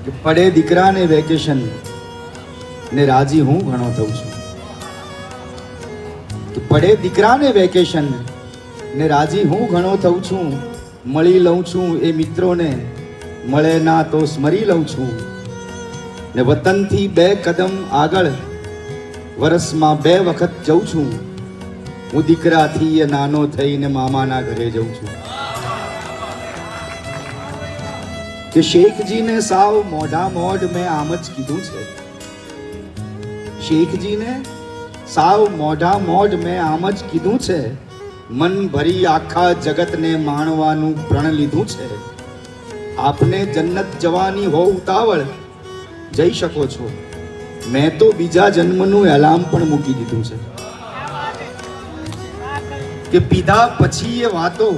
કે પડે દીકરાને વેકેશન ને રાજી હું ઘણો થઉં છું. કે પડે દીકરાને વેકેશન ને રાજી હું ઘણો થઉં છું. મળી લઉં છું એ મિત્રોને, મળે ના તો સ્મરી લઉં છું. ને વતનથી 2 કદમ આગળ વરસમાં 2 વખત જઉં છું. હું દીકરાથી એ નાનો થઈને મામાના ઘરે જઉં છું. કે શેખજીને સાવ મોઢા મોઢ મેં આમ જ કીધું છે. શેખજીને સાવ મોઢા મોઢ મેં આમ જ કીધું છે. મન ભરી આખા જગતને માણવાનું પ્રણ લીધું છે. આપને જન્નત જવાની હો ઉતાવળ, જઈ શકો છો. મેં તો બીજા જન્મનું એલાર્મ પણ મૂકી દીધું છે. કે પીધા પછી એ વાતો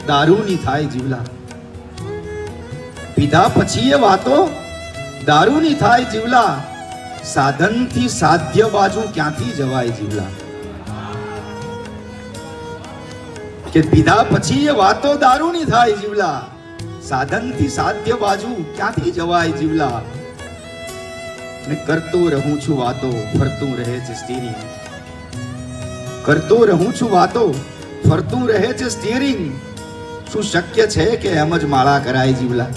દારૂની થાય જીવલા. પીધા પછી એ વાતો દારૂની થાય જીવલા. સાધનથી સાધ્ય બાજુ ક્યાંથી જવાય જીવલા. કે પીધા પછી એ વાતો દારૂની થાય જીવલા. સાધનથી સાધ્ય બાજુ ક્યાંથી જવાય જીવલા. ને કરતો રહું છું વાતો, ફરતું રહે છે સ્ટીરિંગ. કરતો રહું છું વાતો, ફરતું રહે છે સ્ટીરિંગ. શું શક્ય છે કે એમ જ માળા કરાય જીવલા.